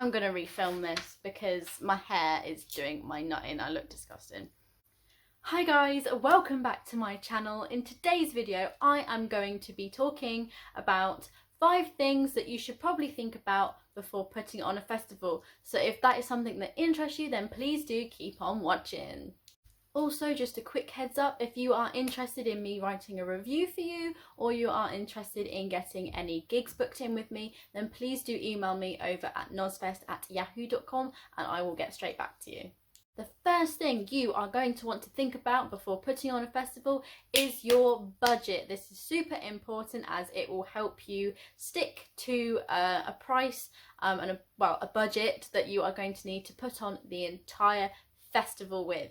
I'm gonna refilm this because my hair is doing my nut in. I look disgusting. Hi guys, welcome back to my channel. In today's video, I am going to be talking about 5 things that you should probably think about before putting on a festival. So if that is something that interests you, then please do keep on watching. Also, just a quick heads up, if you are interested in me writing a review for you, or you are interested in getting any gigs booked in with me, then please do email me over at nozfest@yahoo.com and I will get straight back to you. The first thing you are going to want to think about before putting on a festival is your budget. This is super important as it will help you stick to a price and a budget that you are going to need to put on the entire festival with.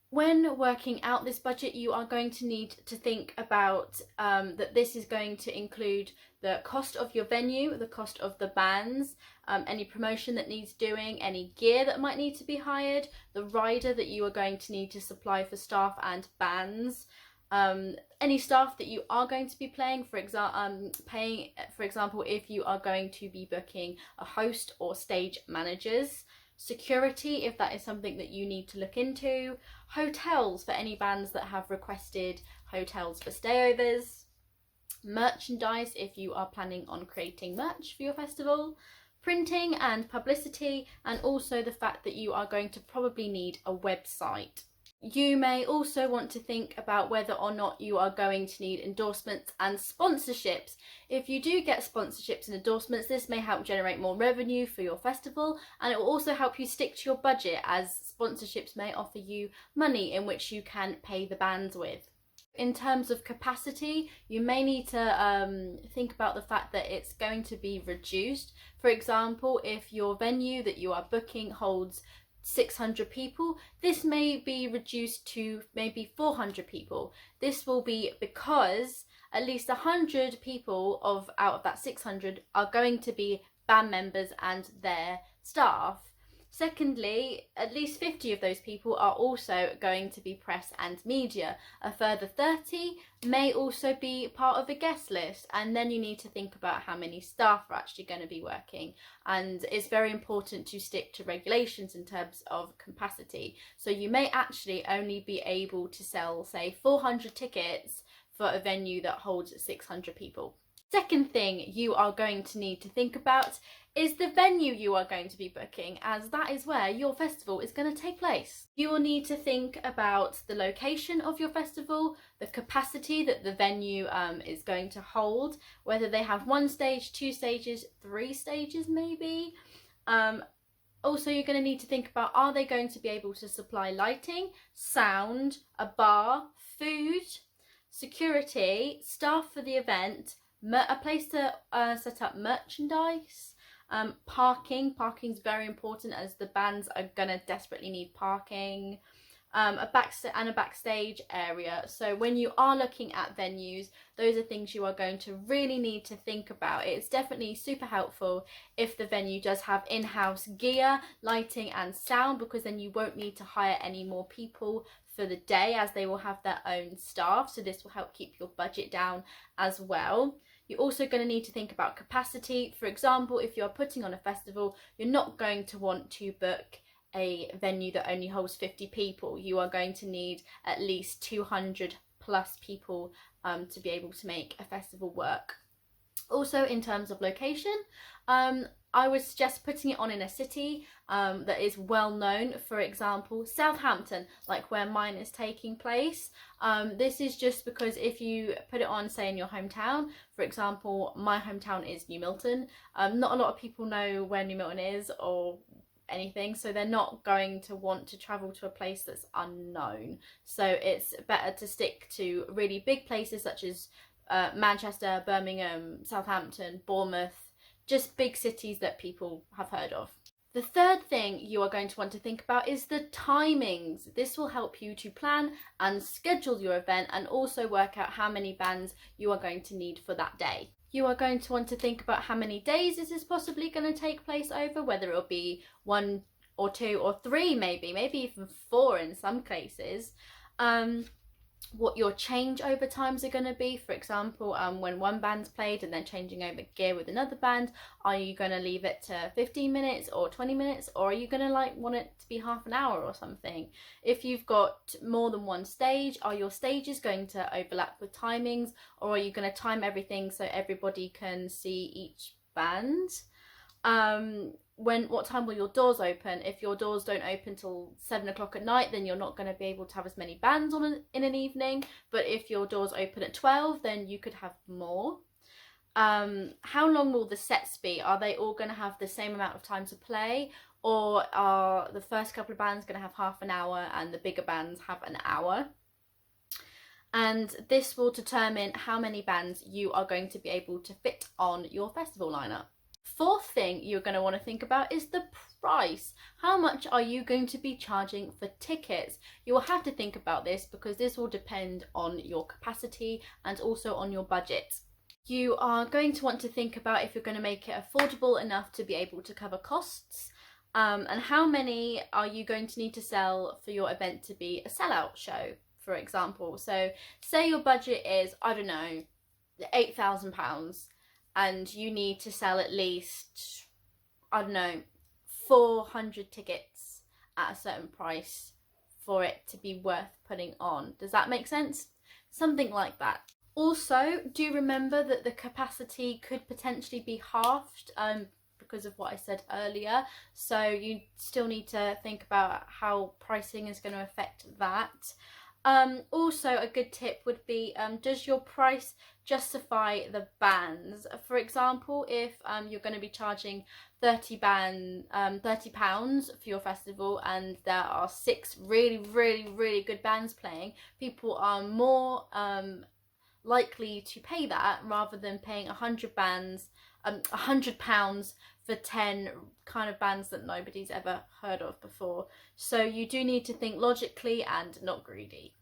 When working out this budget, you are going to need to think about that this is going to include the cost of your venue, the cost of the bands, any promotion that needs doing, any gear that might need to be hired, the rider that you are going to need to supply for staff and bands, any staff that you are going to be paying, for example, if you are going to be booking a host or stage managers, security if that is something that you need to look into, hotels for any bands that have requested hotels for stayovers, merchandise if you are planning on creating merch for your festival, printing and publicity, and also the fact that you are going to probably need a website. You may also want to think about whether or not you are going to need endorsements and sponsorships. If you do get sponsorships and endorsements, this may help generate more revenue for your festival, and it will also help you stick to your budget as sponsorships may offer you money in which you can pay the bands with. In terms of capacity, you may need to think about the fact that it's going to be reduced. For example, if your venue that you are booking holds 600 people, this may be reduced to maybe 400 people. This will be because at least 100 people out of that 600 are going to be band members and their staff. Secondly, at least 50 of those people are also going to be press and media. A further 30 may also be part of a guest list, and then you need to think about how many staff are actually going to be working. And it's very important to stick to regulations in terms of capacity. So you may actually only be able to sell, say, 400 tickets for a venue that holds 600 people. Second thing you are going to need to think about is the venue you are going to be booking, as that is where your festival is going to take place. You will need to think about the location of your festival, the capacity that the venue is going to hold, whether they have 1 stage, 2 stages, 3 stages maybe. Also, you're going to need to think about, are they going to be able to supply lighting, sound, a bar, food, security, staff for the event, a place to set up merchandise, parking. Parking's very important as the bands are gonna desperately need parking, a backstage area. So when you are looking at venues, those are things you are going to really need to think about. It's definitely super helpful if the venue does have in-house gear, lighting and sound, because then you won't need to hire any more people for the day as they will have their own staff. So this will help keep your budget down as well. You're also going to need to think about capacity. For example, if you're putting on a festival, you're not going to want to book a venue that only holds 50 people. You are going to need at least 200 plus people to be able to make a festival work. Also, in terms of location, I would suggest putting it on in a city that is well known. For example, Southampton, like where mine is taking place. This is just because if you put it on, say, in your hometown, for example, my hometown is New Milton. Not a lot of people know where New Milton is or anything, so they're not going to want to travel to a place that's unknown. So it's better to stick to really big places such as Manchester, Birmingham, Southampton, Bournemouth, just big cities that people have heard of. The third thing you are going to want to think about is the timings. This will help you to plan and schedule your event and also work out how many bands you are going to need for that day. You are going to want to think about how many days this is possibly going to take place over, whether it'll be 1 or 2 or 3 maybe even 4 in some cases. what your changeover times are going to be. For example, when one band's played and then changing over gear with another band, are you going to leave it to 15 minutes or 20 minutes, or are you going to like want it to be half an hour or something? If you've got more than one stage, are your stages going to overlap with timings, or are you going to time everything so everybody can see each band? What time will your doors open? If your doors don't open till 7 o'clock at night, then you're not going to be able to have as many bands on in an evening. But if your doors open at 12, then you could have more. How long will the sets be? Are they all going to have the same amount of time to play, or are the first couple of bands going to have half an hour and the bigger bands have an hour? And this will determine how many bands you are going to be able to fit on your festival lineup. Fourth thing you're going to want to think about is the price. How much are you going to be charging for tickets? You will have to think about this because this will depend on your capacity and also on your budget. You are going to want to think about if you're going to make it affordable enough to be able to cover costs, and how many are you going to need to sell for your event to be a sellout show, for example. So say your budget is, I don't know, £8,000, and you need to sell at least, I don't know, 400 tickets at a certain price for it to be worth putting on. Does that make sense? Something like that. Also, do remember that the capacity could potentially be halved because of what I said earlier. So you still need to think about how pricing is going to affect that. Also, a good tip would be, does your price justify the bands? For example, if you're going to be charging £30 for your festival and there are 6 really good bands playing, people are more likely to pay that rather than paying £100 for 10 kind of bands that nobody's ever heard of before. So you do need to think logically and not greedy.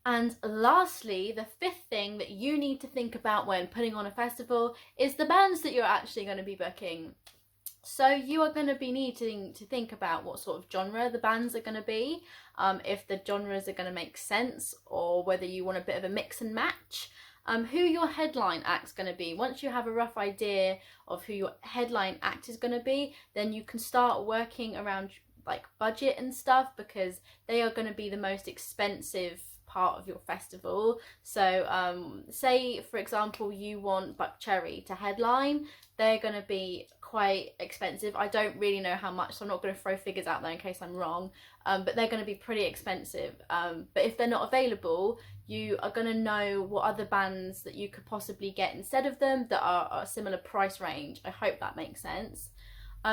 And lastly, the fifth thing that you need to think about when putting on a festival is the bands that you're actually going to be booking. So you are going to be needing to think about what sort of genre the bands are going to be, if the genres are going to make sense, or whether you want a bit of a mix and match. Who your headline act's going to be. Once you have a rough idea of who your headline act is going to be, then you can start working around like budget and stuff, because they are going to be the most expensive part of your festival. So say for example you want Buck Cherry to headline, they're going to be quite expensive. I don't really know how much, so I'm not going to throw figures out there in case I'm wrong, but they're going to be pretty expensive. But if they're not available, you are going to know what other bands that you could possibly get instead of them that are a similar price range. I hope that makes sense.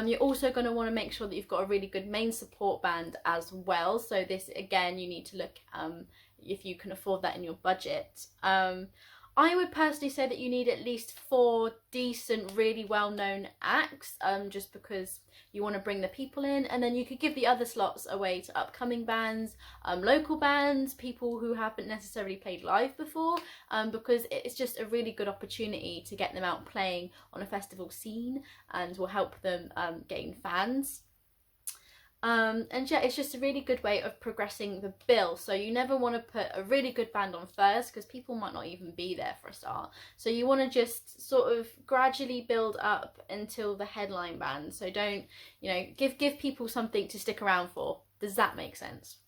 You're also going to want to make sure that you've got a really good main support band as well. So this, again, you need to look if you can afford that in your budget. I would personally say that you need at least 4 decent, really well-known acts, just because you want to bring the people in, and then you could give the other slots away to upcoming bands, local bands, people who haven't necessarily played live before, because it's just a really good opportunity to get them out playing on a festival scene and will help them gain fans. And yeah, it's just a really good way of progressing the bill. So you never want to put a really good band on first, because people might not even be there for a start. So you want to just sort of gradually build up until the headline band. So don't, give people something to stick around for. Does that make sense?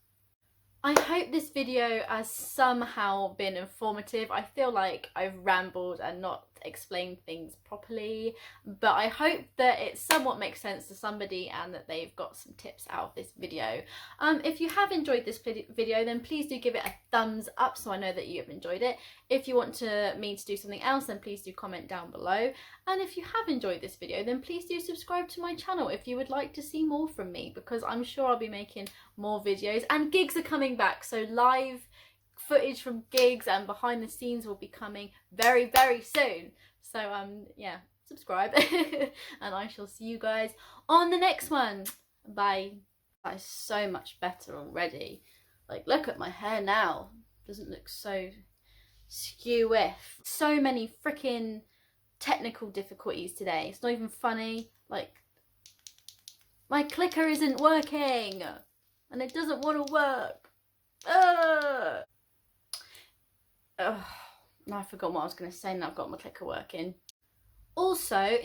I hope this video has somehow been informative. I feel like I've rambled and not explained things properly, but I hope that it somewhat makes sense to somebody and that they've got some tips out of this video. If you have enjoyed this video, then please do give it a thumbs up so I know that you have enjoyed it. If you want me to do something else, then please do comment down below. And if you have enjoyed this video, then please do subscribe to my channel if you would like to see more from me, because I'm sure I'll be making more videos, and gigs are coming back, so live footage from gigs and behind the scenes will be coming very soon. So yeah, subscribe and I shall see you guys on the next one. Bye. That is so much better already. Like, look at my hair now. Doesn't look so skew-iff. So many freaking technical difficulties today. It's not even funny. Like, my clicker isn't working and it doesn't want to work. Ugh. now I forgot what I was going to say and I've got my clicker working. Also,